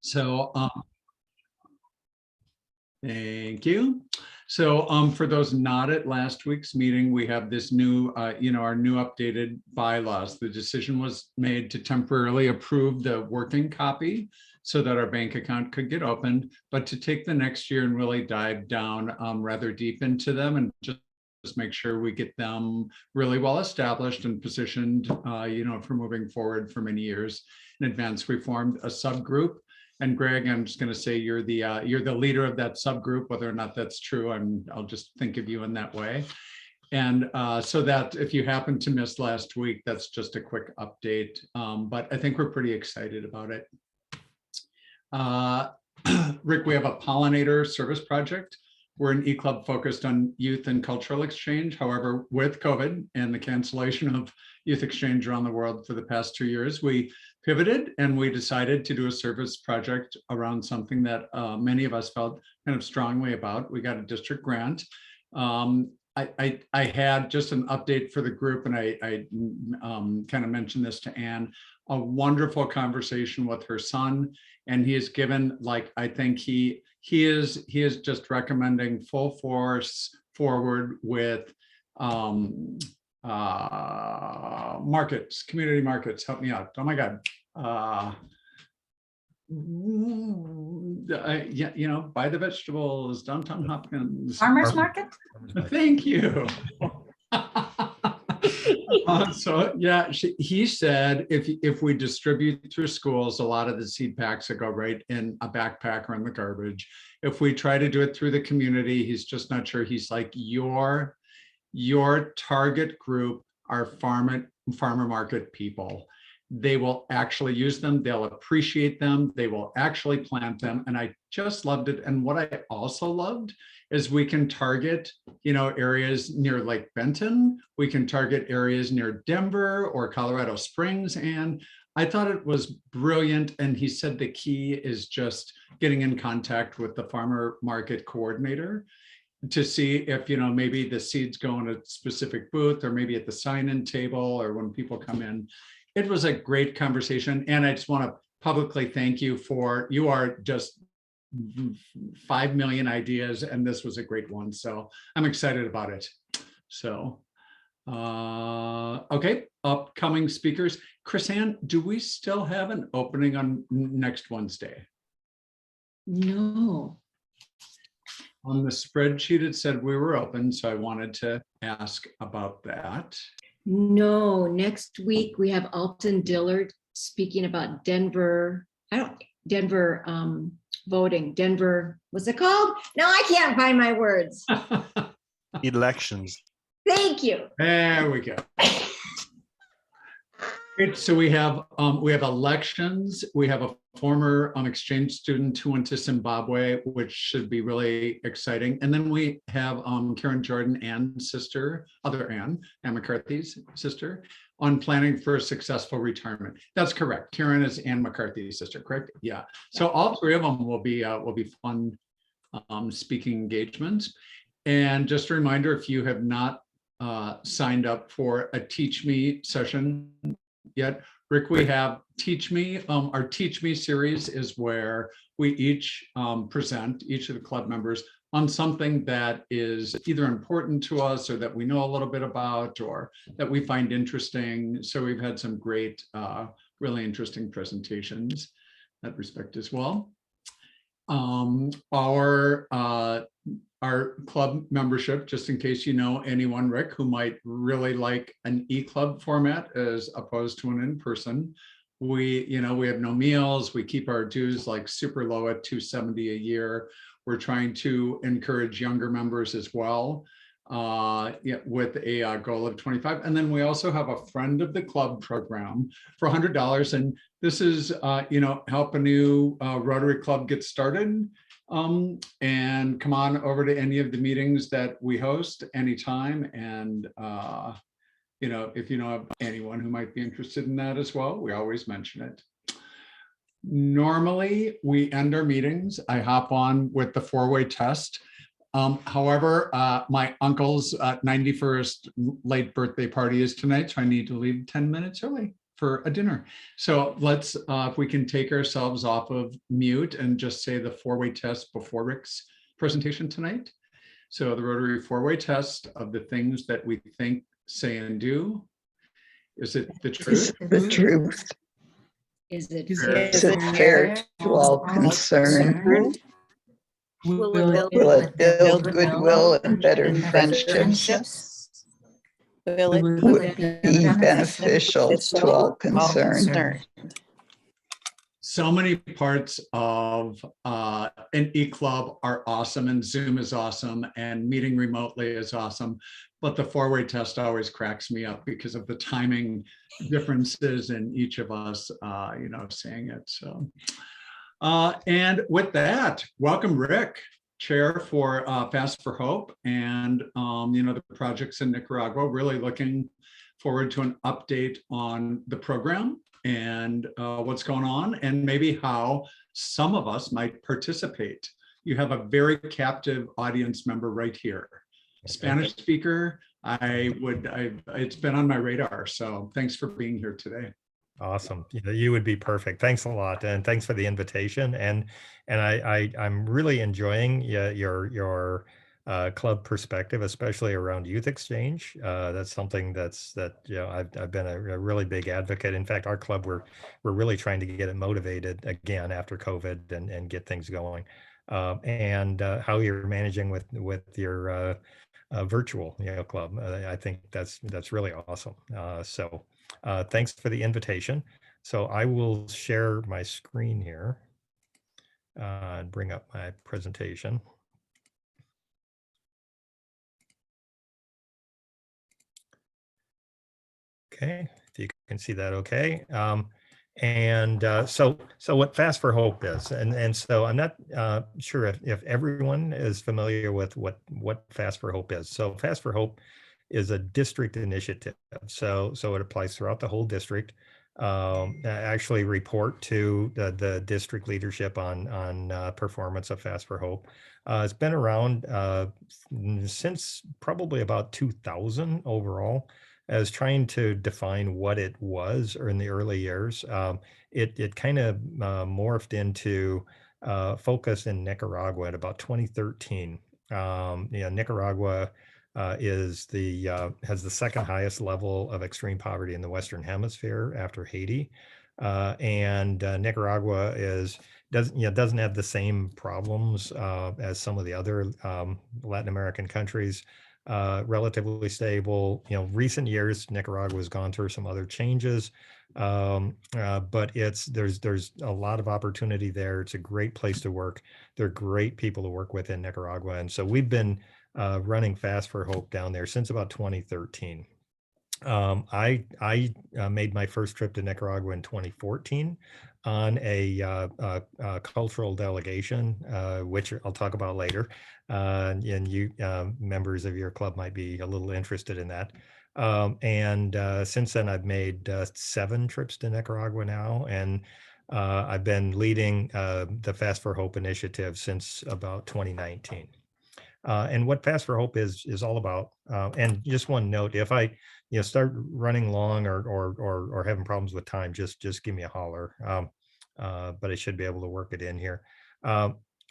So thank you. So for those not at last week's meeting, we have this new, our new updated bylaws. The decision was made to temporarily approve the working copy so that our bank account could get opened, but to take the next year and really dive down rather deep into them and just make sure we get them really well established and positioned, for moving forward for many years in advance. We formed a subgroup. And Greg, I'm just going to say you're the leader of that subgroup. Whether or not that's true, I'll just think of you in that way. And so that if you happen to miss last week, that's just a quick update. But I think we're pretty excited about it. Rick, we have a pollinator service project. We're an e-club focused on youth and cultural exchange. However, with COVID and the cancellation of youth exchange around the world for the past 2 years, we pivoted and we decided to do a service project around something that many of us felt kind of strongly about. We got a district grant. I had just an update for the group, and I kind of mentioned this to Anne, a wonderful conversation with her son, and he has given, I think he is just recommending full force forward with markets, community markets. Help me out. Oh my God. Buy the vegetables, downtown Hopkins. Farmers market? Thank you. So yeah, he said if we distribute through schools, a lot of the seed packs that go right in a backpack or in the garbage. If we try to do it through the community, he's just not sure. He's like, your target group are farmer market people. They will actually use them. They'll appreciate them. They will actually plant them. And I just loved it. And what I also loved is we can target, areas near Lake Benton. We can target areas near Denver or Colorado Springs. And I thought it was brilliant. And he said the key is just getting in contact with the farmer market coordinator to see if, maybe the seeds go in a specific booth or maybe at the sign-in table or when people come in. It was a great conversation. And I just want to publicly thank you you are just 5 million ideas, and this was a great one. So I'm excited about it. So, okay, upcoming speakers. Chris Ann, do we still have an opening on next Wednesday? No. On the spreadsheet, it said we were open, so I wanted to ask about that. No, next week we have Alton Dillard speaking about Denver voting. Denver, what's it called? No, I can't find my words. Elections. Thank you. There we go. Great. So we have elections. We have a former exchange student who went to Zimbabwe, which should be really exciting. And then we have Karen Jordan, Anne's sister, Anne McCarthy's sister, on planning for a successful retirement. That's correct. Karen is Anne McCarthy's sister, correct? Yeah. So all three of them will be fun speaking engagements. And just a reminder, if you have not signed up for a Teach Me session yet, Rick, we have Teach Me. Our Teach Me series is where we each present, each of the club members, on something that is either important to us or that we know a little bit about or that we find interesting. So we've had some great, really interesting presentations in that respect as well. Our club membership, just in case you know anyone, Rick, who might really like an e-club format as opposed to an in-person, we have no meals. We keep our dues super low at $270 a year. We're trying to encourage younger members as well, with a goal of 25. And then we also have a friend of the club program for $100. And this is, help a new Rotary club get started. And come on over to any of the meetings that we host anytime. And, if you know of anyone who might be interested in that as well, we always mention it. Normally, we end our meetings. I hop on with the 4-way test. However, my uncle's 91st late birthday party is tonight, so I need to leave 10 minutes early for a dinner. So let's, if we can take ourselves off of mute and just say the four-way test before Rick's presentation tonight. So the Rotary four-way test of the things that we think, say, and do. Is it the truth? Is the truth? Is it Is it fair to all concerned? Will it build goodwill and better friendships? Will Would it be beneficial to all concerned? So many parts of an e-club are awesome, and Zoom is awesome, and meeting remotely is awesome. But the four-way test always cracks me up because of the timing differences in each of us, saying it. So, and with that, welcome Rick, Chair for Fast for Hope, and the projects in Nicaragua. Really looking forward to an update on the program and what's going on, and maybe how some of us might participate. You have a very captive audience member right here. Spanish speaker, it's been on my radar. So thanks for being here today. Awesome. You would be perfect. Thanks a lot. And thanks for the invitation. And I'm really enjoying your club perspective, especially around youth exchange. That's something I've been a really big advocate. In fact, our club, we're really trying to get it motivated again after COVID and get things going. And how you're managing with your virtual club. I think that's really awesome. So thanks for the invitation. So I will share my screen here and bring up my presentation. Okay, if you can see that, okay. So what Fast for Hope is, and so I'm not sure if everyone is familiar with what Fast for Hope is. So Fast for Hope is a district initiative. So it applies throughout the whole district. Actually report to the district leadership on performance of Fast for Hope. It's been around since probably about 2000 overall, as trying to define what it was or in the early years. It kind of morphed into focus in Nicaragua at about 2013. Nicaragua has the second highest level of extreme poverty in the Western Hemisphere after Haiti. And Nicaragua doesn't have the same problems as some of the other Latin American countries. Relatively stable. Recent years, Nicaragua has gone through some other changes, but there's a lot of opportunity there. It's a great place to work. They're great people to work with in Nicaragua, and so we've been running Fast for Hope down there since about 2013. I made my first trip to Nicaragua in 2014 on a cultural delegation, which I'll talk about later. And you members of your club might be a little interested in that. Since then, I've made 7 trips to Nicaragua now, and I've been leading the Fast for Hope initiative since about 2019. And what Fast for Hope is all about. And just one note: if I start running long or having problems with time, just give me a holler. But I should be able to work it in here.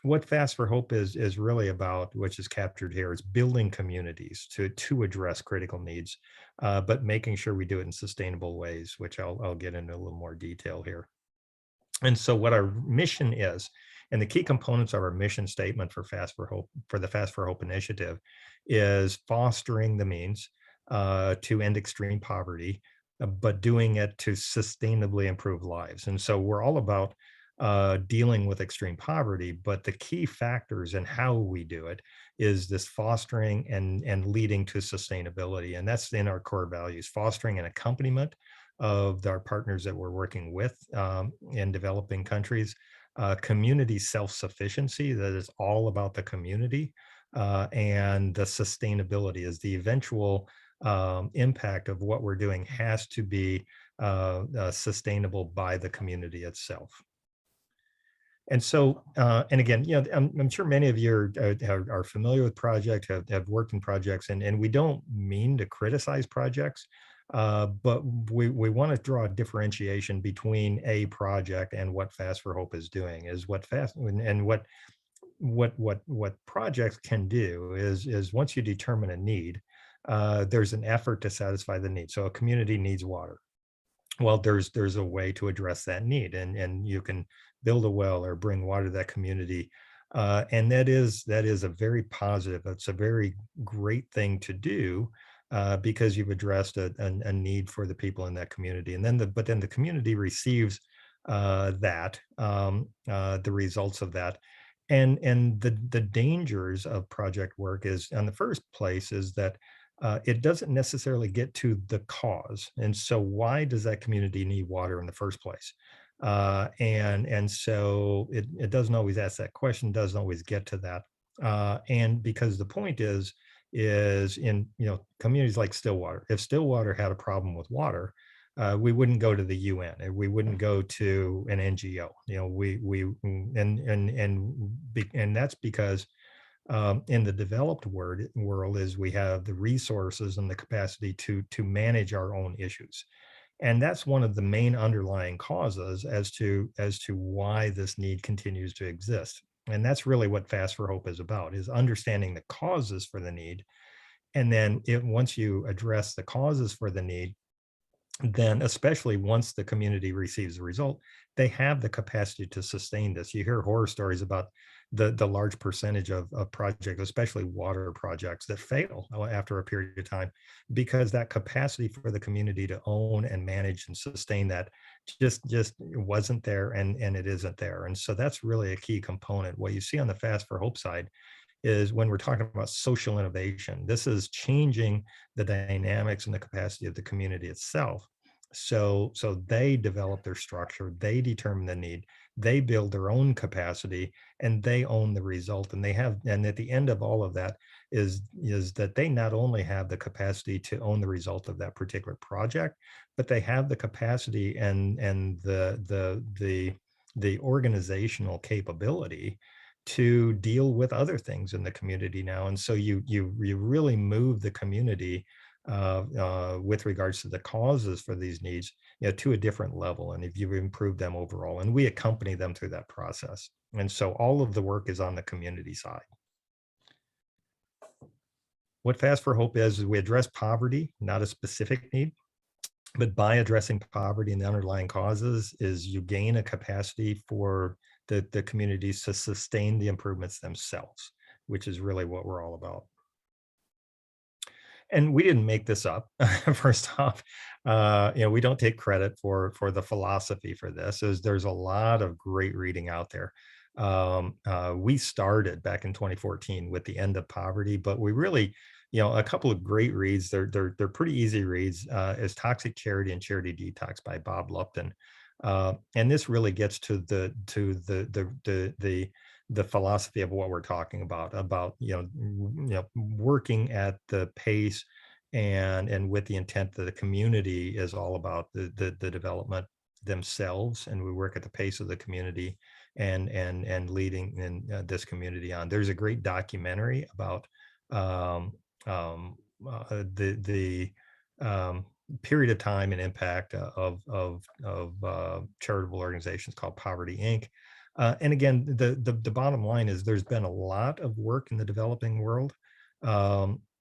What Fast for Hope is really about, which is captured here, is building communities to address critical needs, but making sure we do it in sustainable ways, which I'll get into a little more detail here. And so what our mission is, and the key components of our mission statement for Fast for Hope, for the Fast for Hope initiative, is fostering the means to end extreme poverty, but doing it to sustainably improve lives. And so we're all about dealing with extreme poverty, but the key factors in how we do it is this fostering and leading to sustainability. And that's in our core values: fostering an accompaniment of our partners that we're working with in developing countries, community self-sufficiency, that is all about the community, and the sustainability is the eventual impact of what we're doing has to be sustainable by the community itself. And so, and again, I'm sure many of you are familiar with projects, have worked in projects, and we don't mean to criticize projects. But we want to draw a differentiation between a project and what Fast for Hope is doing. Is what fast and what projects can do is once you determine a need, there's an effort to satisfy the need. So a community needs water. Well, there's a way to address that need, and you can build a well or bring water to that community, and that is a very positive. It's a very great thing to do. Because you've addressed a need for the people in that community, and then the community receives the results of that, and the dangers of project work is, in the first place, is that it doesn't necessarily get to the cause. And so why does that community need water in the first place? And so it doesn't always ask that question, doesn't always get to that. And because the point is in, communities like Stillwater, if Stillwater had a problem with water, we wouldn't go to the UN, and we wouldn't go to an NGO. And that's because in the developed world is we have the resources and the capacity to manage our own issues. And that's one of the main underlying causes as to why this need continues to exist. And that's really what Fast for Hope is about, is understanding the causes for the need. And then once you address the causes for the need, then especially once the community receives the result, they have the capacity to sustain this. You hear horror stories about the large percentage of projects, especially water projects, that fail after a period of time, because that capacity for the community to own and manage and sustain that just wasn't there, and it isn't there. And so that's really a key component. What you see on the Fast for Hope side is, when we're talking about social innovation, this is changing the dynamics and the capacity of the community itself. So they develop their structure, they determine the need, they build their own capacity, and they own the result. And at the end of all of that is that they not only have the capacity to own the result of that particular project, but they have the capacity and the organizational capability to deal with other things in the community now. And so you really move the community with regards to the causes for these needs, to a different level. And if you've improved them overall, and we accompany them through that process. And so all of the work is on the community side. What Fast for Hope is we address poverty, not a specific need. But by addressing poverty and the underlying causes, is you gain a capacity for the communities to sustain the improvements themselves, which is really what we're all about. And we didn't make this up. First off, we don't take credit for the philosophy for this. There's a lot of great reading out there. We started back in 2014 with The End of Poverty, but we really, a couple of great reads. They're pretty easy reads. Is Toxic Charity and Charity Detox by Bob Lupton. And this really gets to the philosophy of what we're talking about working at the pace and with the intent that the community is all about the development themselves, and we work at the pace of the community and leading in this community on. There's a great documentary about the period of time and impact of charitable organizations called Poverty Inc. And again, the bottom line is there's been a lot of work in the developing world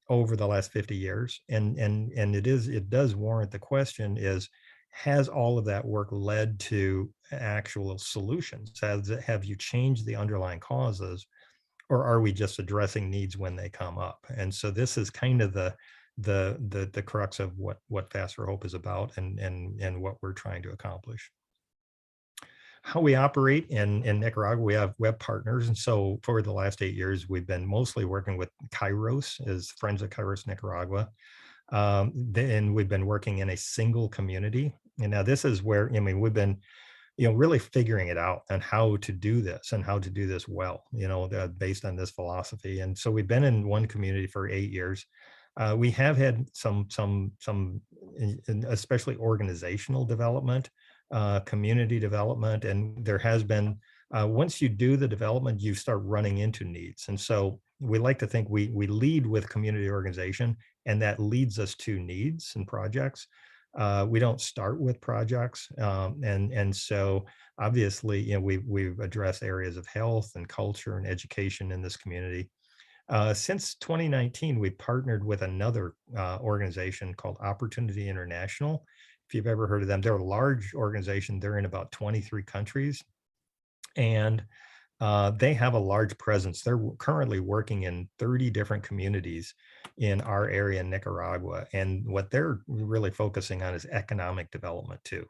over the last 50 years, and it does warrant the question: has all of that work led to actual solutions? Have you changed the underlying causes, or are we just addressing needs when they come up? And so this is kind of the crux of what Fast for Hope is about, and what we're trying to accomplish. How we operate in Nicaragua, we have partners. And so for the last 8 years, we've been mostly working with Kairos, as Friends of Kairos Nicaragua. And we've been working in a single community. And now this is where, we've been, really figuring it out on how to do this and how to do this well, based on this philosophy. And so we've been in one community for 8 years. We have had some, especially organizational development, community development, and there has been, once you do the development, you start running into needs. And so we like to think we lead with community organization, and that leads us to needs and projects. We don't start with projects, and so obviously, we've addressed areas of health and culture and education in this community. Since 2019, we partnered with another organization called Opportunity International. If you've ever heard of them, they're a large organization. They're in about 23 countries, and they have a large presence. They're currently working in 30 different communities in our area in Nicaragua. And what they're really focusing on is economic development too.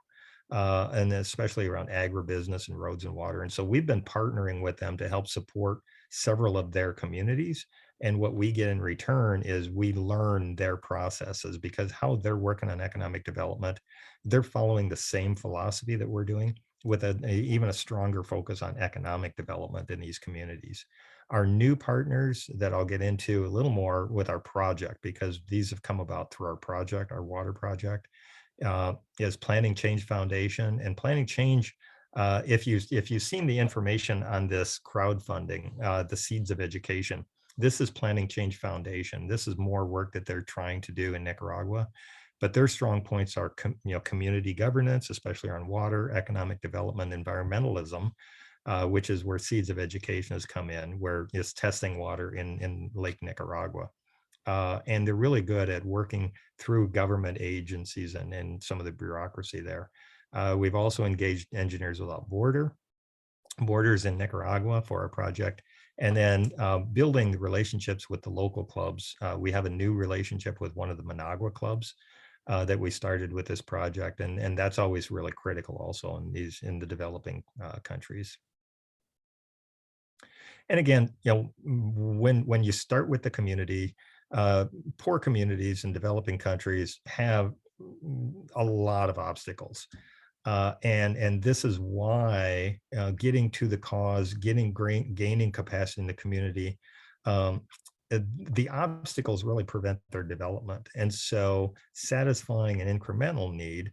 And especially around agribusiness and roads and water. And so we've been partnering with them to help support several of their communities. And what we get in return is we learn their processes, because how they're working on economic development, they're following the same philosophy that we're doing, with even a stronger focus on economic development in these communities. Our new partners that I'll get into a little more with our project, because these have come about through our project, our water project, is Planning Change Foundation. And Planning Change, if you've seen the information on this crowdfunding, the Seeds of Education, this is Planning Change Foundation. This is more work that they're trying to do in Nicaragua. But their strong points are, community governance, especially on water, economic development, environmentalism, which is where Seeds of Education has come in, where it's testing water in Lake Nicaragua. And they're really good at working through government agencies and some of the bureaucracy there. We've also engaged Engineers Without Borders in Nicaragua for our project. And then building the relationships with the local clubs. We have a new relationship with one of the Managua clubs that we started with this project, and that's always really critical also in the developing countries. And again, when you start with the community, poor communities in developing countries have a lot of obstacles, and this is why getting to the cause, gaining capacity in the community, the obstacles really prevent their development. And so satisfying an incremental need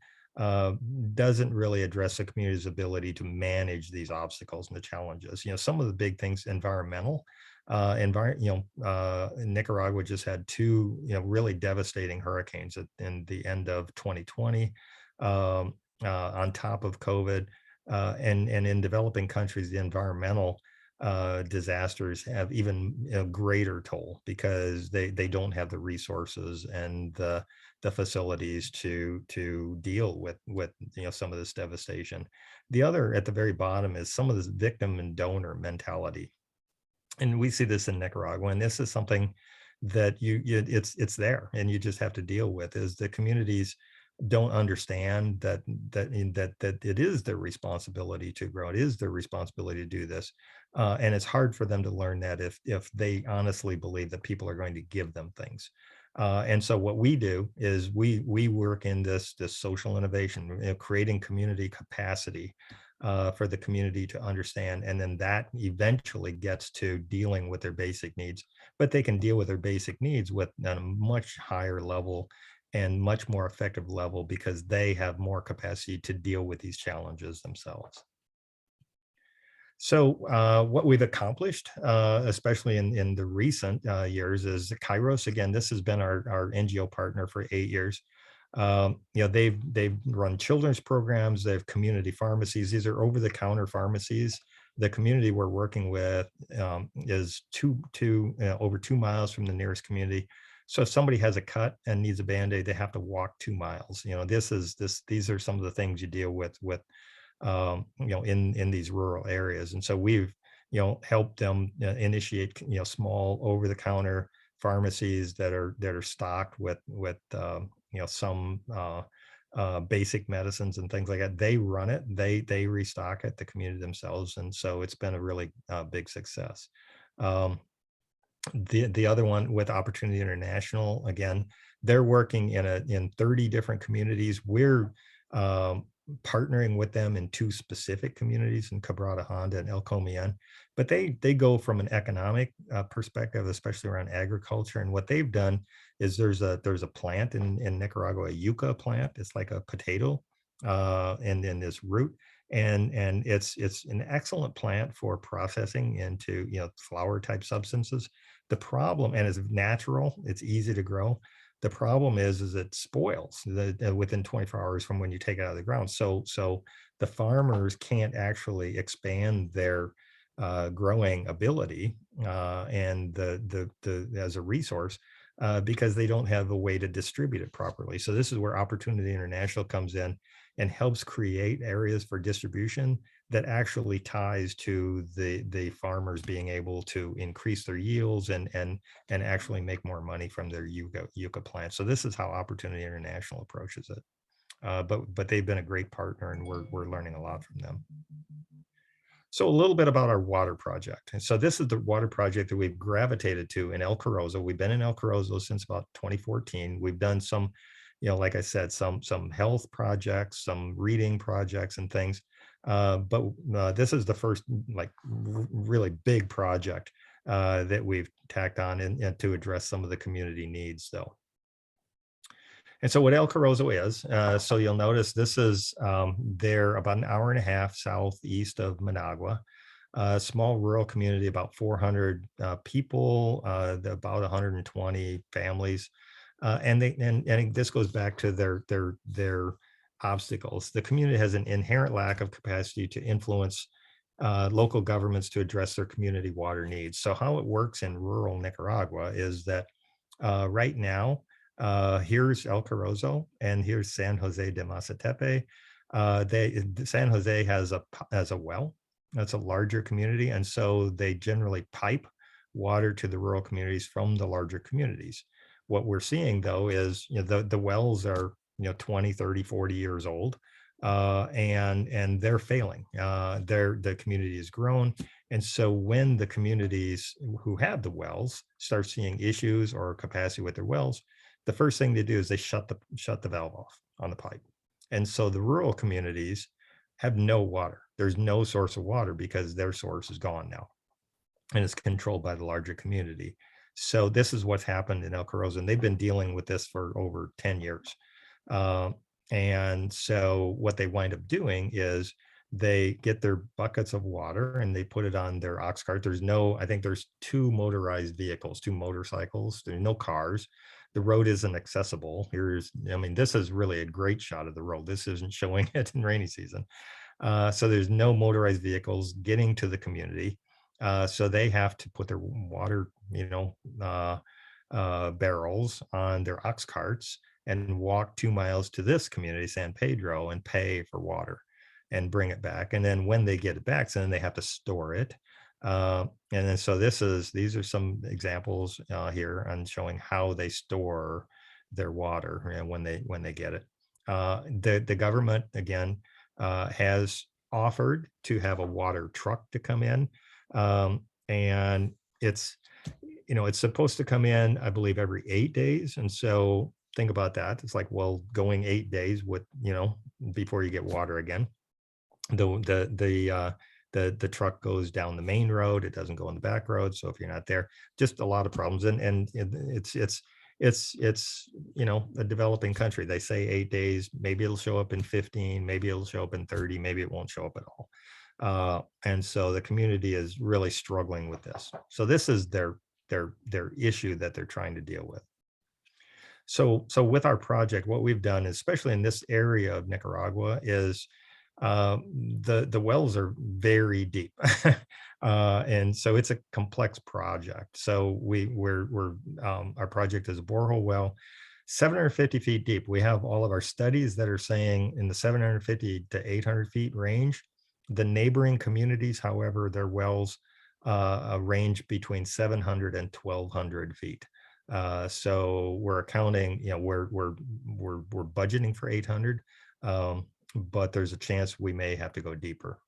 doesn't really address the community's ability to manage these obstacles and the challenges. Some of the big things, environmental, Nicaragua just had two, really devastating hurricanes in the end of 2020, on top of COVID, and in developing countries, the environmental disasters have even greater toll, because they don't have the resources and the facilities to deal with some of this devastation. The other at the very bottom is some of this victim and donor mentality, and we see this in Nicaragua, and this is something that it's there, and you just have to deal with, is the communities don't understand that it is their responsibility to grow. It is their responsibility to do this, and it's hard for them to learn that if they honestly believe that people are going to give them things. And so what we do is we work in this social innovation, creating community capacity for the community to understand, and then that eventually gets to dealing with their basic needs. But they can deal with their basic needs with at a much higher level and much more effective level, because they have more capacity to deal with these challenges themselves. So what we've accomplished, especially in the recent years, is Kairos. Again, this has been our NGO partner for 8 years. They've run children's programs. They have community pharmacies. These are over-the-counter pharmacies. The community we're working with is over 2 miles from the nearest community. So if somebody has a cut and needs a Band-Aid, they have to walk 2 miles. These are some of the things you deal with in these rural areas. And so we've helped them initiate small over-the-counter pharmacies that are stocked with some basic medicines and things like that. They run it, they restock it, the community themselves, and so it's been a really big success. The other one with Opportunity International, again, they're working in 30 different communities. We're partnering with them in 2 specific communities, in Cabrera Honda and El Comian, but they go from an economic perspective, especially around agriculture. And what they've done is there's a plant in Nicaragua, a yucca plant. It's like a potato, and then this root, and it's an excellent plant for processing into, you know, flour type substances. The problem, and it's natural, it's easy to grow. The problem is it spoils within 24 hours from when you take it out of the ground. So the farmers can't actually expand their growing ability and as a resource because they don't have a way to distribute it properly. So this is where Opportunity International comes in and helps create areas for distribution that actually ties to the farmers being able to increase their yields and actually make more money from their yucca plants. So this is how Opportunity International approaches it. But they've been a great partner, and we're learning a lot from them. So a little bit about our water project. And so this is the water project that we've gravitated to in El Carrizo. We've been in El Carrizo since about 2014. We've done some, you know, like I said, some health projects, some reading projects and things. But this is the first like really big project that we've tacked on and to address some of the community needs though. And so what El Carrizo is, so you'll notice this is there about an hour and a half southeast of Managua, a small rural community, about 400 people, about 120 families. And this goes back to their obstacles. The community has an inherent lack of capacity to influence local governments to address their community water needs. So how it works in rural Nicaragua is that right now, here's El Carrizo and here's San Jose de Masatepe. San Jose has a well. That's a larger community, and so they generally pipe water to the rural communities from the larger communities. What we're seeing though is, you know, the wells are, you know, 20, 30, 40 years old, and they're failing. The community has grown, and so when the communities who have the wells start seeing issues or capacity with their wells, the first thing they do is they shut the valve off on the pipe. And so the rural communities have no water. There's no source of water because their source is gone now, and it's controlled by the larger community. So this is what's happened in El Carrizo, and they've been dealing with this for over 10 years. And so what they wind up doing is they get their buckets of water and they put it on their ox cart. I think there's 2 motorized vehicles, 2 motorcycles. There's no cars. The road isn't accessible. This is really a great shot of the road. This isn't showing it in rainy season. So there's no motorized vehicles getting to the community. So they have to put their water, barrels on their ox carts and walk 2 miles to this community, San Pedro, and pay for water and bring it back. And then when they get it back, so then they have to store it. And then so these are some examples here on showing how they store their water, you know, when they get it. The government again has offered to have a water truck to come in, and it's supposed to come in, I believe, every 8 days. And so think about that. It's like, well, going 8 days with, before you get water again. The truck goes down the main road. It doesn't go on the back road. So if you're not there, just a lot of problems. And it's a developing country. They say 8 days, maybe it'll show up in 15, maybe it'll show up in 30, maybe it won't show up at all. And so the community is really struggling with this. So this is their issue that they're trying to deal with. So with our project, what we've done, especially in this area of Nicaragua, is the wells are very deep, and so it's a complex project. So our project is a borehole well, 750 feet deep. We have all of our studies that are saying in the 750 to 800 feet range. The neighboring communities, however, their wells range between 700 and 1,200 feet. So we're accounting, we're budgeting for 800. But there's a chance we may have to go deeper.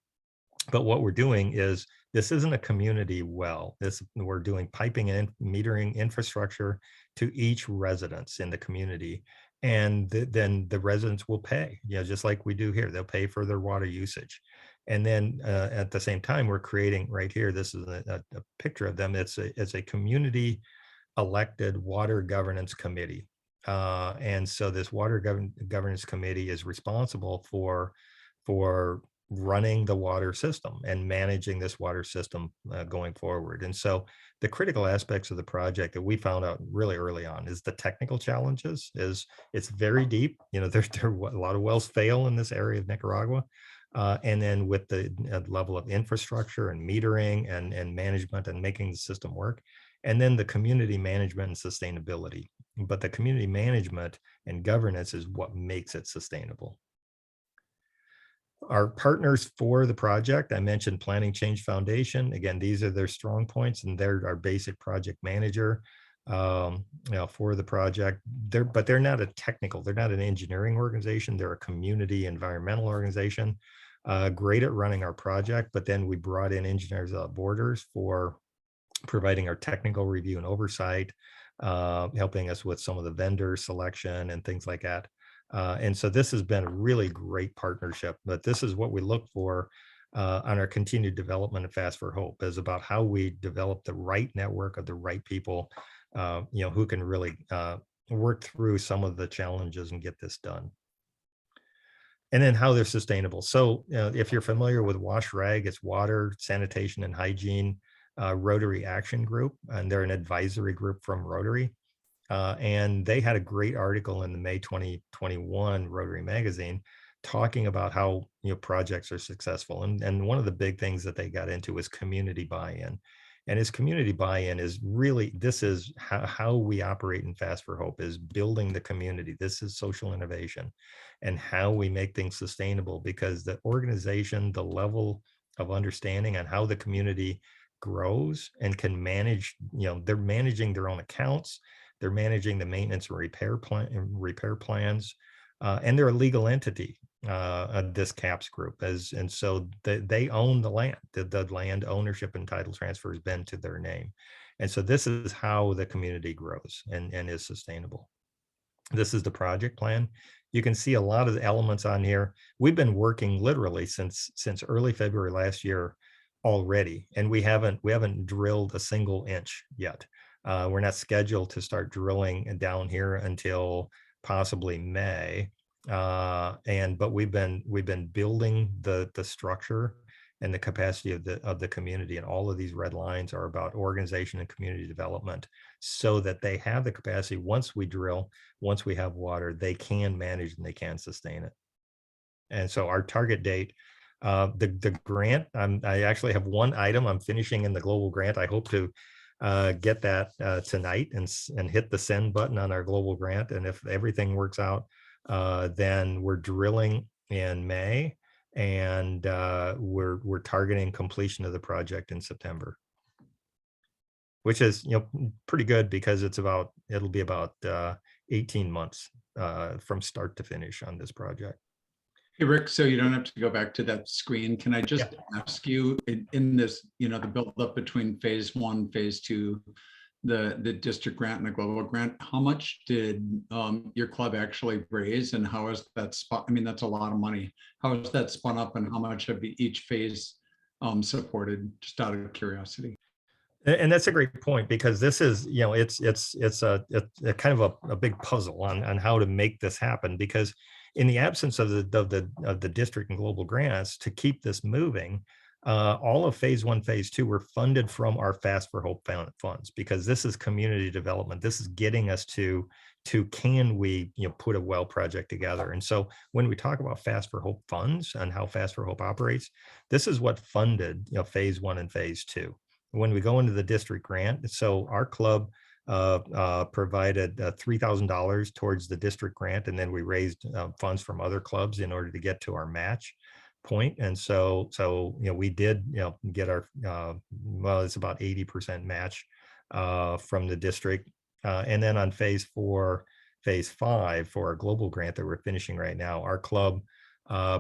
But what we're doing is, this isn't a community well. We're doing piping and metering infrastructure to each residence in the community. And then the residents will pay, just like we do here. They'll pay for their water usage. And then at the same time, we're creating right here, this is a picture of them. It's a community elected water governance committee. And so this water governance committee is responsible for running the water system and managing this water system going forward. And so the critical aspects of the project that we found out really early on is the technical challenges. Is it's very deep. You know, there a lot of wells fail in this area of Nicaragua. And then with the level of infrastructure and metering and management and making the system work, and then the community management and sustainability. But the community management and governance is what makes it sustainable. Our partners for the project, I mentioned Planning Change Foundation. Again, these are their strong points, and they're our basic project manager for the project. But they're not a technical, they're not an engineering organization. They're a community environmental organization, great at running our project. But then we brought in Engineers Without Borders for providing our technical review and oversight, helping us with some of the vendor selection and things like that. And so this has been a really great partnership, but this is what we look for on our continued development of Fast for Hope, is about how we develop the right network of the right people, who can really work through some of the challenges and get this done. And then how they're sustainable. So if you're familiar with WASH RAG, it's Water, Sanitation, and Hygiene Rotary Action Group, and they're an advisory group from Rotary. And they had a great article in the May 2021 Rotary magazine talking about how projects are successful. And one of the big things that they got into was community buy-in. And his community buy-in is really, this is how we operate in Fast for Hope, is building the community. This is social innovation and how we make things sustainable, because the organization, the level of understanding on how the community grows and can manage, they're managing their own accounts, they're managing the maintenance and repair plans, and they're a legal entity, this CAPS group, and so they own the land. The land ownership and title transfer has been to their name. And so this is how the community grows and is sustainable. This is the project plan. You can see a lot of the elements on here. We've been working literally since early February last year already, and we haven't drilled a single inch yet. We're not scheduled to start drilling down here until possibly May. But we've been building the structure and the capacity of the community, and all of these red lines are about organization and community development, so that they have the capacity. Once we drill, once we have water, they can manage and they can sustain it. And so our target date, the grant, I actually have one item I'm finishing in the global grant. I hope to get that tonight and hit the send button on our global grant. And if everything works out, then we're drilling in May, and we're targeting completion of the project in September, which is pretty good, because it'll be about 18 months from start to finish on this project. Hey, Rick, so you don't have to go back to that screen. Can I just ask you, in this, the buildup between phase 1, phase 2, the district grant and the global grant, how much did your club actually raise, and how is that spot? I mean, that's a lot of money. How is that spun up, and how much have each phase supported, just out of curiosity? And that's a great point, because this is, it's a kind of a big puzzle on how to make this happen, because in the absence of the district and global grants to keep this moving, all of phase 1, phase 2 were funded from our Fast for Hope funds, because this is community development. This is getting us to can we put a well project together. And so when we talk about Fast for Hope funds and how Fast for Hope operates, this is what funded phase 1 and phase 2. When we go into the district grant, so our club provided $3,000 towards the district grant, and then we raised funds from other clubs in order to get to our match point. And so we did get our it's about 80% match from the district, and then on phase 4, phase 5 for our global grant that we're finishing right now, our club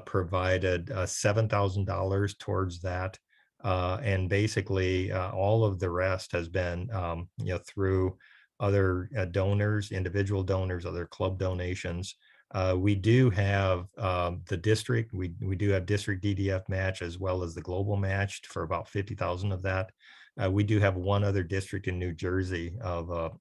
provided $7,000 towards that. And basically all of the rest has been through other donors, individual donors, other club donations. We do have the district, we do have district DDF match, as well as the global match for about 50,000 of that. We do have one other district in New Jersey of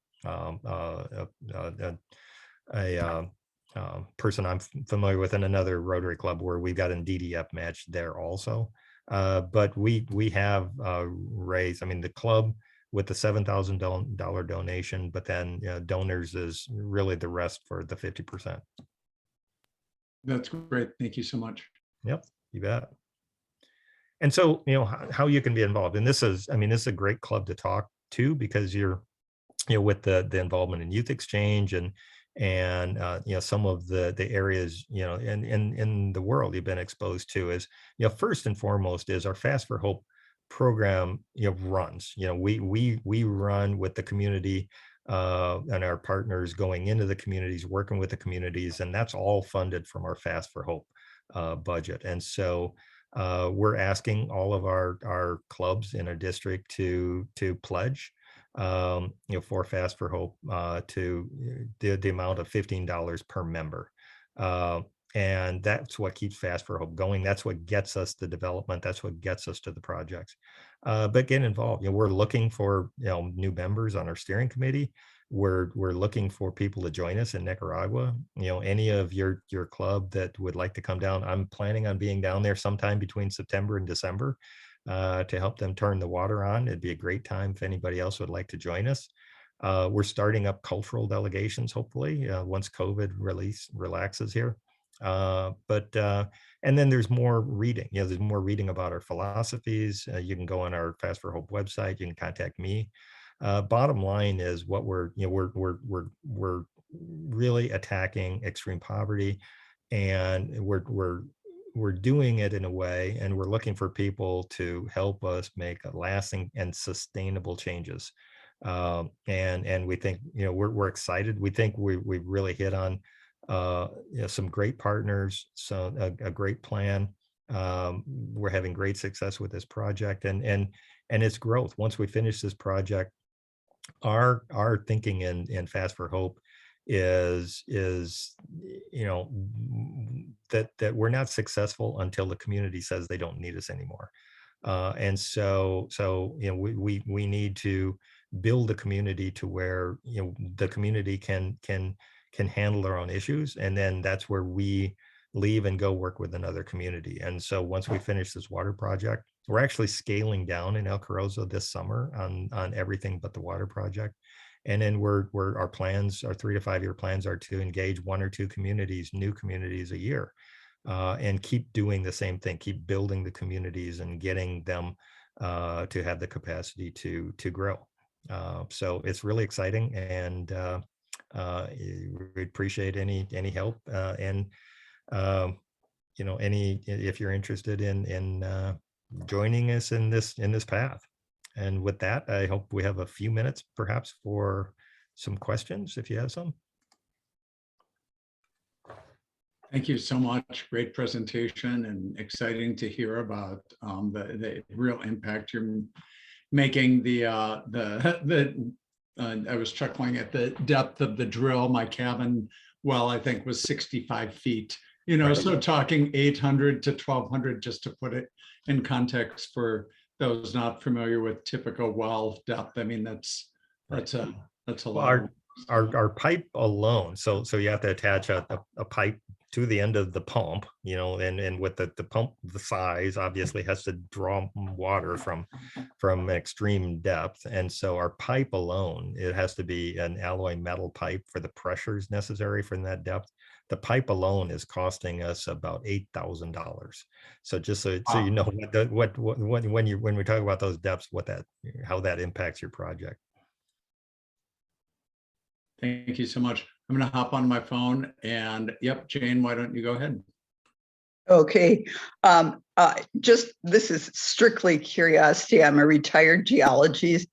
person I'm familiar with in another Rotary club where we've got an DDF match there also. But we have raised, I mean, the club with the $7,000 donation, but then donors is really the rest for the 50%. That's great. Thank you so much. Yep, you bet. And so, how you can be involved. And this is, I mean, this is a great club to talk to because you're, with the involvement in youth exchange and some of the areas, in the world you've been exposed to is, first and foremost is our Fast for Hope program, runs, we run with the community and our partners going into the communities, working with the communities, and that's all funded from our Fast for Hope budget. And so we're asking all of our clubs in our district to pledge for Fast for Hope to the amount of $15 per member. And that's what keeps Fast for Hope going. That's what gets us the development. That's what gets us to the projects. But get involved. We're looking for new members on our steering committee. We're looking for people to join us in Nicaragua. Any of your club that would like to come down. I'm planning on being down there sometime between September and December to help them turn the water on. It'd be a great time if anybody else would like to join us. We're starting up cultural delegations, hopefully, once COVID relaxes here. And then there's more reading. There's more reading about our philosophies. You can go on our Fast for Hope website. You can contact me. Bottom line is what we're really attacking extreme poverty, and we're doing it in a way, and we're looking for people to help us make lasting and sustainable changes. And we think, we're excited. We think we really hit on some great partners, so a great plan. We're having great success with this project and its growth. Once we finish this project, our thinking in Fast for Hope is that we're not successful until the community says they don't need us anymore. And so we need to build a community to where the community can handle their own issues, and then that's where we leave and go work with another community. And so once we finish this water project, we're actually scaling down in El Carrizo this summer on everything but the water project. And then our plans, our 3 to 5 year plans, are to engage 1 or 2 communities, new communities a year, and keep doing the same thing, keep building the communities and getting them to have the capacity to grow. So it's really exciting, and we appreciate any help, and if you're interested in joining us in this path. And with that, I hope we have a few minutes perhaps for some questions, if you have some. Thank you so much. Great presentation, and exciting to hear about the real impact you're making. I was chuckling at the depth of the drill. My cabin well, I think, was 65 feet. Right. So talking 800 to 1200, just to put it in context for those not familiar with typical well depth. I mean, that's a lot. Our pipe alone. So you have to attach a pipe to the end of the pump, and with the pump, the size obviously has to draw water from extreme depth. And so our pipe alone, it has to be an alloy metal pipe for the pressures necessary from that depth. The pipe alone is costing us about $8,000. So just so you know what when we talk about those depths, how that impacts your project. Thank you so much. I'm going to hop on my phone, and yep, Jane, why don't you go ahead? Okay. This is strictly curiosity. I'm a retired geologist,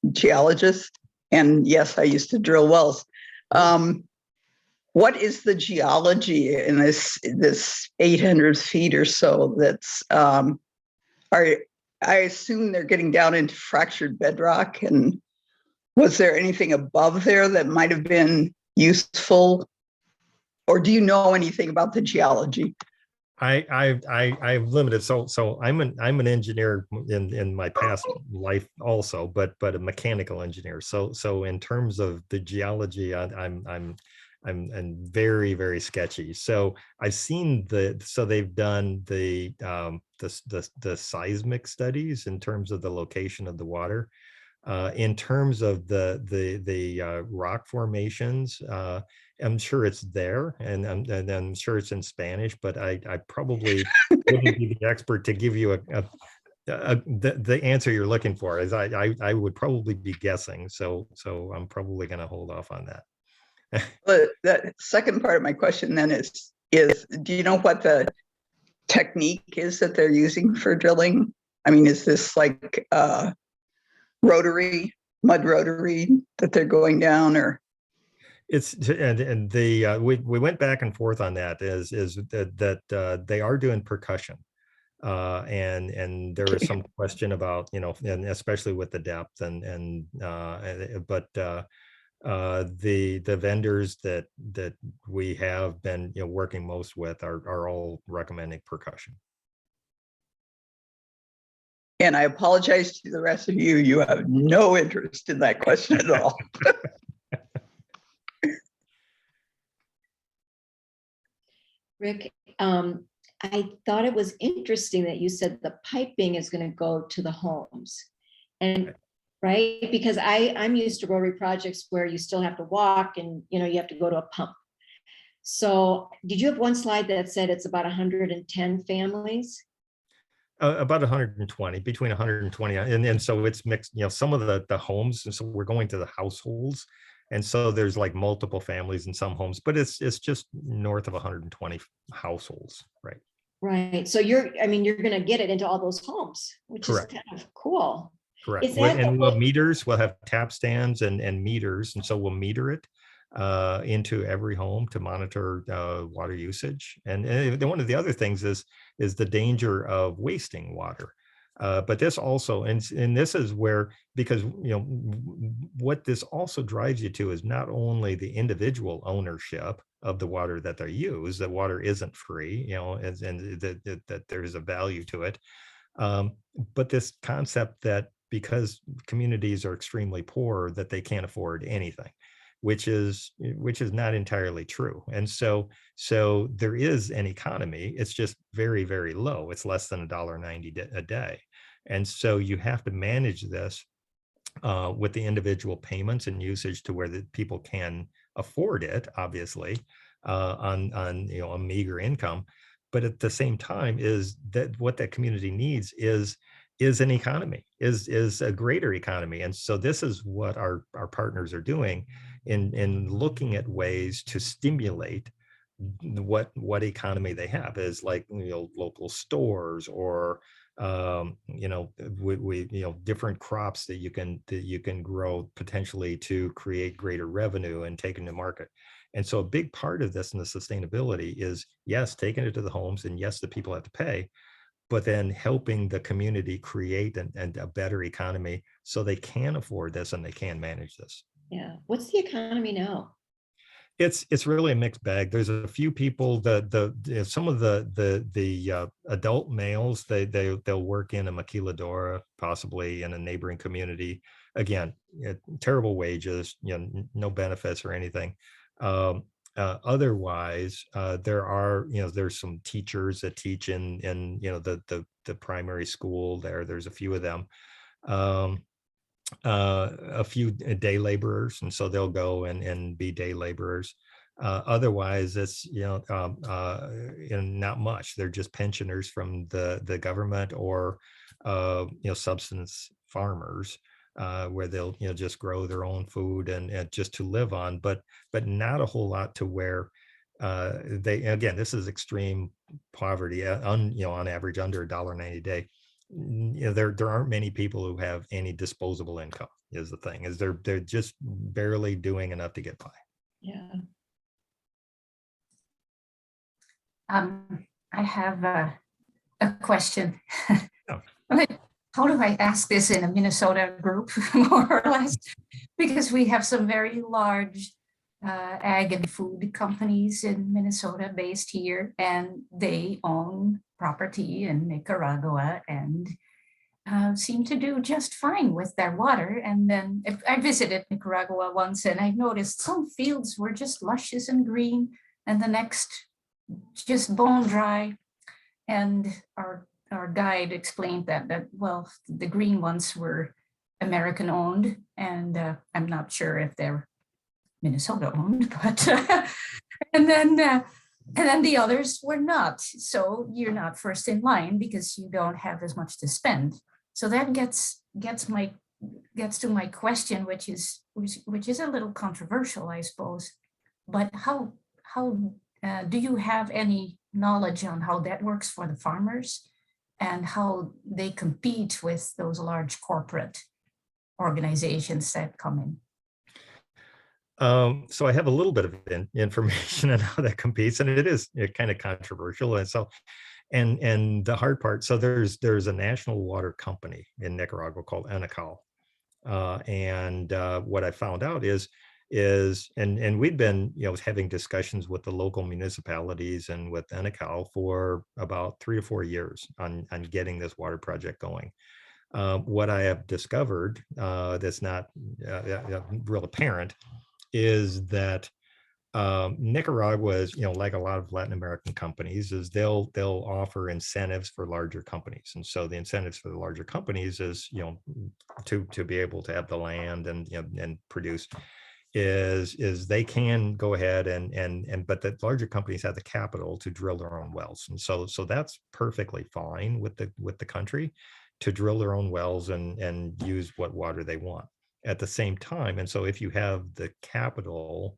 and yes, I used to drill wells. What is the geology in this 800 feet or so? That's I assume they're getting down into fractured bedrock, and was there anything above there that might have been useful, or do you know anything about the geology? I've limited. So I'm an engineer in my past life also, but a mechanical engineer. So in terms of the geology, I'm I'm very, very sketchy. So I've seen so they've done the seismic studies in terms of the location of the water. In terms of the rock formations, I'm sure it's there, and I'm sure it's in Spanish, but I probably wouldn't be the expert to give you the answer you're looking for. Is I would probably be guessing, so I'm probably going to hold off on that. But the second part of my question then is do you know what the technique is that they're using for drilling? I mean, is this like rotary, mud rotary that they're going down, or? It's and we went back and forth on that. Is that they are doing percussion, and there was some question about, you know, and especially with the depth but the vendors that we have been, you know, working most with are all recommending percussion. And I apologize to the rest of you. You have no interest in that question at all. Rick, I thought it was interesting that you said the piping is going to go to the homes, and right, because I'm used to Rotary projects where you still have to walk and, you know, you have to go to a pump. So did you have one slide that said it's about 110 families? About 120, between 120, and so it's mixed, you know, some of the homes, and so we're going to the households, and so there's like multiple families in some homes, but it's just north of 120 households, right? Right. So you're going to get it into all those homes, which Correct. is kind of cool. Correct. Is that And we'll have meters, we'll have tap stands and meters, and so we'll meter it into every home to monitor water usage. And one of the other things is the danger of wasting water. But this also, and this is where, because, you know, what this also drives you to is not only the individual ownership of the water that they use, that water isn't free, you know, and that there is a value to it. But this concept that because communities are extremely poor, that they can't afford anything, which is not entirely true. And so there is an economy. It's just very, very low. It's less than $1.90 a day. And so you have to manage this with the individual payments and usage to where the people can afford it, obviously, on you know, a meager income. But at the same time, is that what that community needs is an economy, is a greater economy. And so this is what our partners are doing in looking at ways to stimulate what economy they have, is like, you know, local stores, or you know, we you know, different crops that you can grow potentially to create greater revenue and take into market. And so a big part of this and the sustainability is, yes, taking it to the homes, and yes, the people have to pay, but then helping the community create and a better economy so they can afford this and they can manage this. Yeah. What's the economy now? It's really a mixed bag. There's a few people that some of the adult males, they'll work in a maquiladora, possibly in a neighboring community. Again, terrible wages, you know, no benefits or anything. Otherwise, there are, you know, there's some teachers that teach in you know, the primary school there. There's a few of them. A few day laborers, and so they'll go and be day laborers. Otherwise, it's, you know, not much. They're just pensioners from the government, or you know, subsistence farmers, where they'll, you know, just grow their own food and just to live on, but not a whole lot to where they, again, this is extreme poverty, you know, on average under $1.90 a day. You know, there aren't many people who have any disposable income, is the thing, is they're just barely doing enough to get by. Yeah. I have a question. Oh. How do I ask this in a Minnesota group, more or less? Because we have some very large ag and food companies in Minnesota based here, and they own property in Nicaragua and seem to do just fine with their water. And then I visited Nicaragua once, and I noticed some fields were just luscious and green, and the next just bone dry. And our guide explained that well, the green ones were American owned, and I'm not sure if they're Minnesota owned, but and then the others were not. So you're not first in line because you don't have as much to spend. So that gets to my question, which is a little controversial, I suppose. But how do you have any knowledge on how that works for the farmers and how they compete with those large corporate organizations that come in? So I have a little bit of information on how that competes, and it is kind of controversial. And so, and the hard part, so there's a national water company in Nicaragua called Anacal. And what I found out is and we'd been having discussions with the local municipalities and with Anacal for about 3 to 4 years on getting this water project going. What I have discovered that's not real apparent is that Nicaragua is, like a lot of Latin American companies, is they'll offer incentives for larger companies. And so the incentives for the larger companies is, to be able to have the land and produce is they can go ahead but the larger companies have the capital to drill their own wells. And so that's perfectly fine with the country to drill their own wells and use what water they want at the same time. And so if you have the capital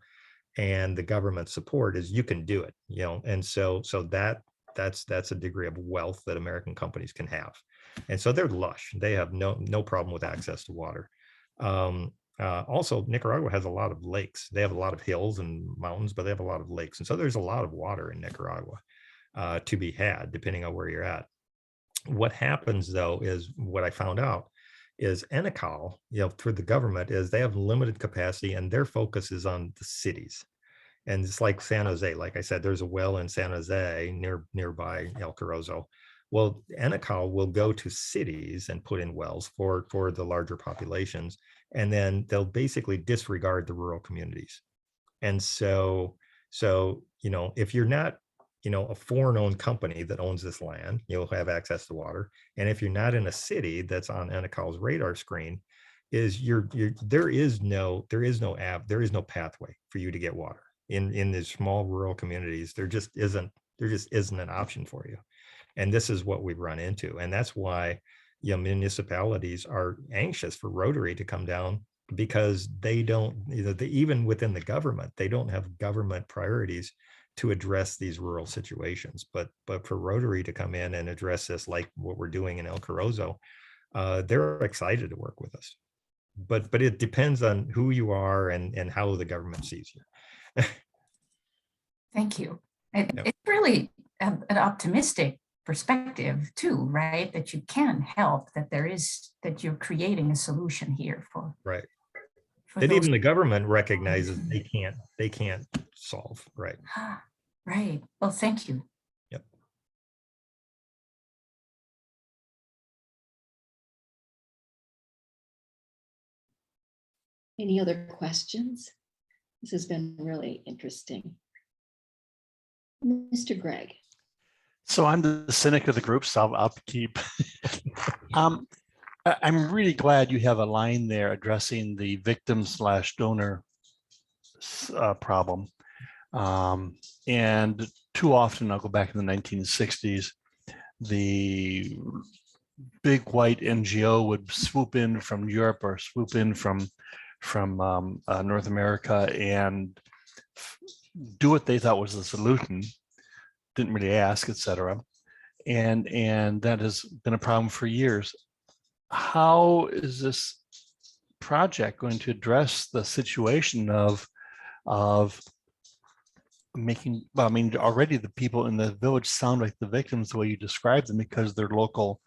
and the government support, is you can do it, and so that's a degree of wealth that American companies can have. And so they're lush. They have no problem with access to water. Also, Nicaragua has a lot of lakes. They have a lot of hills and mountains, but they have a lot of lakes. And so there's a lot of water in Nicaragua to be had, depending on where you're at. What happens, though, is what I found out is Anacal, through the government, is they have limited capacity and their focus is on the cities. And it's like San Jose. Like I said, there's a well in San Jose nearby El Carrizo. Well, Anacal will go to cities and put in wells for the larger populations, and then they'll basically disregard the rural communities. And so if you're not a foreign-owned company that owns this land, you'll have access to water. And if you're not in a city that's on Anacal's radar screen, there is no pathway for you to get water in these small rural communities. There just isn't an option for you. And this is what we've run into. And that's why municipalities are anxious for Rotary to come down, because they don't, even within the government, they don't have government priorities to address these rural situations. But for Rotary to come in and address this, like what we're doing in El Carrizo, they're excited to work with us. But it depends on who you are and how the government sees you. Thank you. It's really an optimistic perspective too, right? That you can help, that you're creating a solution here for. Right. That even the government recognizes they can't solve. Right. Right. Well, thank you. Yep. Any other questions? This has been really interesting. Mr. Gregg. So I'm the cynic of the group, so I'll keep. I'm really glad you have a line there addressing the victim/donor problem. And too often, I'll go back in the 1960s, the big white NGO would swoop in from Europe or swoop in from North America and do what they thought was the solution. Didn't really ask, etc. And that has been a problem for years. How is this project going to address the situation of making, I mean, already the people in the village sound like the victims the way you described them, because their local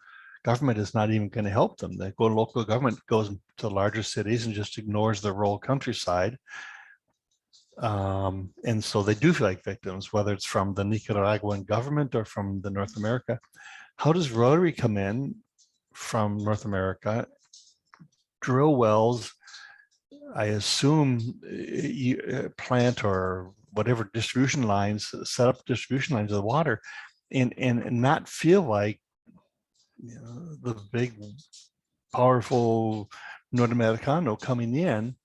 government is not even going to help them. The local government goes to larger cities and just ignores the rural countryside. And so they do feel like victims, whether it's from the Nicaraguan government or from the North America. How does Rotary come in from North America, drill wells, I assume you plant or whatever distribution lines, set up distribution lines of the water and not feel like, you know, the big, powerful North Americano coming in.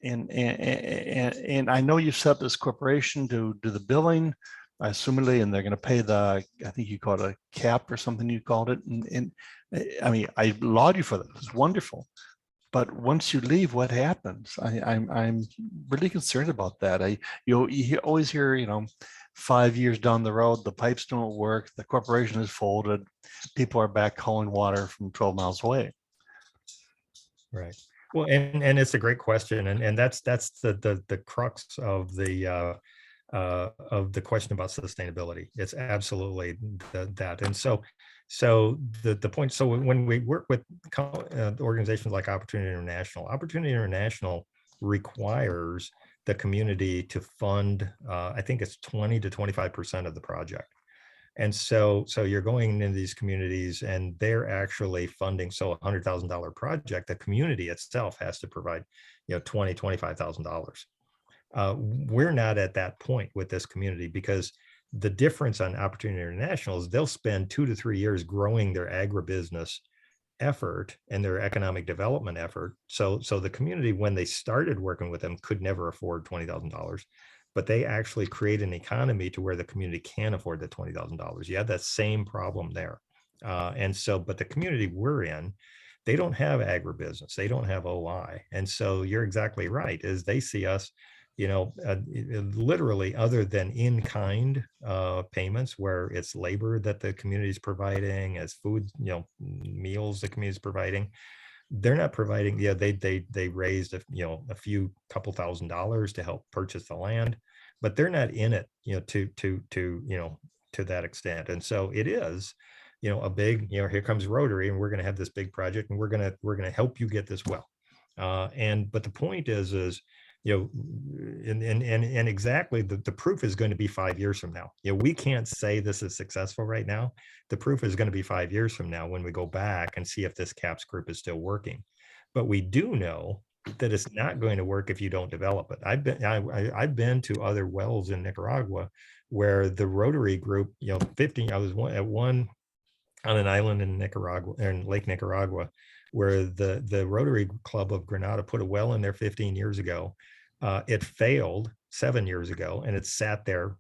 And I know you set up this corporation to do the billing, assumedly, and they're going to pay the, I think you called it a cap or something you called it. And I mean, I laud you for that. It's wonderful. But once you leave, what happens? I'm really concerned about that. You always hear, you know, 5 years down the road, the pipes don't work, the corporation is folded, people are back hauling water from 12 miles away. Right. Well, and it's a great question, and that's the crux of the question about sustainability. It's absolutely that. And so the point. So when we work with organizations like Opportunity International requires the community to fund. I think it's 20 to 25% of the project. And so you're going into these communities and they're actually funding. So $100,000 project, the community itself has to provide, you know, $25,000. We're not at that point with this community, because the difference on Opportunity International is they'll spend 2 to 3 years growing their agribusiness effort and their economic development effort. So the community, when they started working with them, could never afford $20,000. But they actually create an economy to where the community can afford the $20,000. You have that same problem there. But the community we're in, they don't have agribusiness, they don't have OI. And so you're exactly right, is they see us, you know, literally, other than in-kind payments where it's labor that the community is providing, as food, you know, meals the community is providing. They're not providing, yeah, they raised a few couple $1,000s to help purchase the land, but they're not in it, you know, to that extent. And so it is, you know, a big, you know, here comes Rotary, and we're going to have this big project, and we're going to help you get this well. But the point is, you know, and exactly the proof is going to be 5 years from now. You know, we can't say this is successful right now. The proof is going to be 5 years from now when we go back and see if this CAPS group is still working. But we do know that it's not going to work if you don't develop it. I've been to other wells in Nicaragua where the Rotary group, you know, 15. I was at one on an island in Nicaragua, in Lake Nicaragua, where the Rotary Club of Granada put a well in there 15 years ago. It failed 7 years ago, and it sat there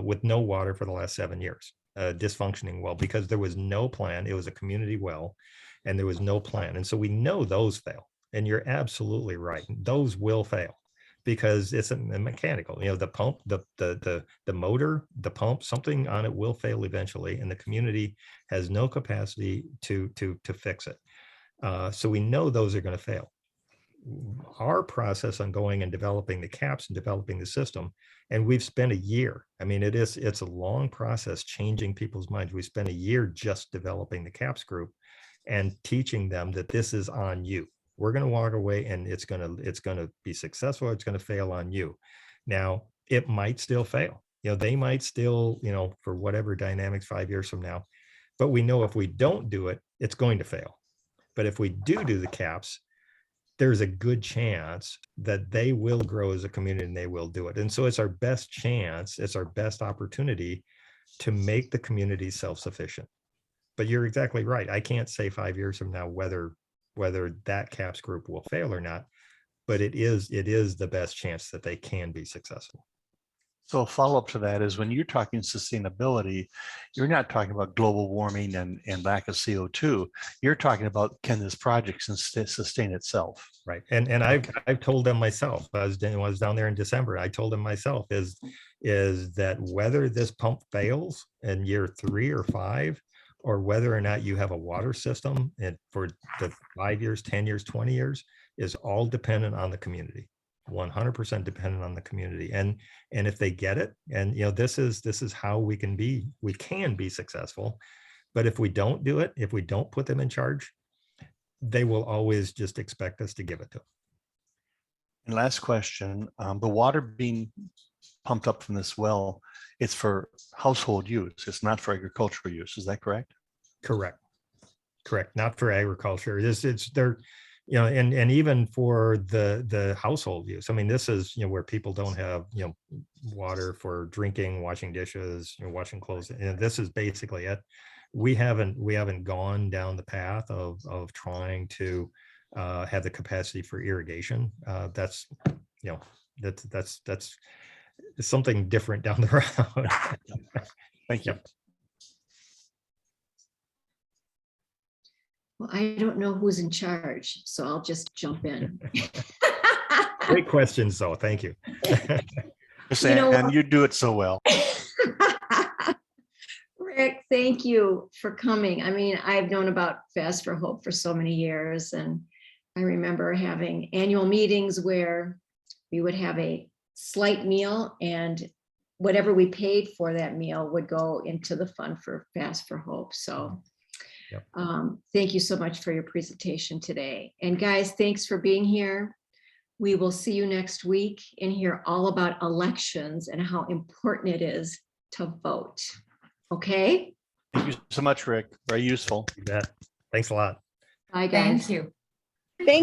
with no water for the last 7 years, dysfunctioning well, because there was no plan. It was a community well, and there was no plan. And so we know those fail. And you're absolutely right. Those will fail because it's a mechanical, you know, the pump, the motor, the pump, something on it will fail eventually. And the community has no capacity to fix it. So we know those are going to fail. Our process on going and developing the CAPS and developing the system, and we've spent a year. I mean, it's a long process changing people's minds. We spent a year just developing the CAPS group and teaching them that this is on you. We're going to walk away and it's going to be successful. It's going to fail on you. Now, it might still fail. You know, they might still, you know, for whatever dynamics 5 years from now, but we know if we don't do it, it's going to fail. But if we do the CAPS, there's a good chance that they will grow as a community and they will do it. And so it's our best chance, it's our best opportunity to make the community self-sufficient. But you're exactly right. I can't say 5 years from now whether that CAPS group will fail or not, but it is the best chance that they can be successful. So a follow-up to that is when you're talking sustainability, you're not talking about global warming and lack of CO2. You're talking about, can this project sustain itself? Right. And I've told them myself, I was down there in December, I told them myself is that whether this pump fails in year 3 or 5, or whether or not you have a water system for the 5 years, 10 years, 20 years, is all dependent on the community. 100% dependent on the community. And if they get it, and you know, this is how we can be successful. But if we don't do it, if we don't put them in charge, they will always just expect us to give it to them. And last question, the water being pumped up from this well, it's for household use. It's not for agricultural use. Is that correct? Correct. Correct, not for agriculture. It's they're, you know, and even for the household use. I mean, this is, you know, where people don't have, you know, water for drinking, washing dishes, you know, washing clothes. And this is basically it. We haven't gone down the path of trying to have the capacity for irrigation. That's, you know, that's something different down the road. Thank you. Yep. Well, I don't know who's in charge, so I'll just jump in. Great questions, though. Thank you. You know And what? you do it so well. Rick, thank you for coming. I mean, I've known about Fast for Hope for so many years, and I remember having annual meetings where we would have a slight meal, and whatever we paid for that meal would go into the fund for Fast for Hope. So Yep. Thank you so much for your presentation today. And guys, thanks for being here. We will see you next week and hear all about elections and how important it is to vote. Okay? Thank you so much, Rick. Very useful. You bet. Thanys a lot. Bye, guys. Thank you.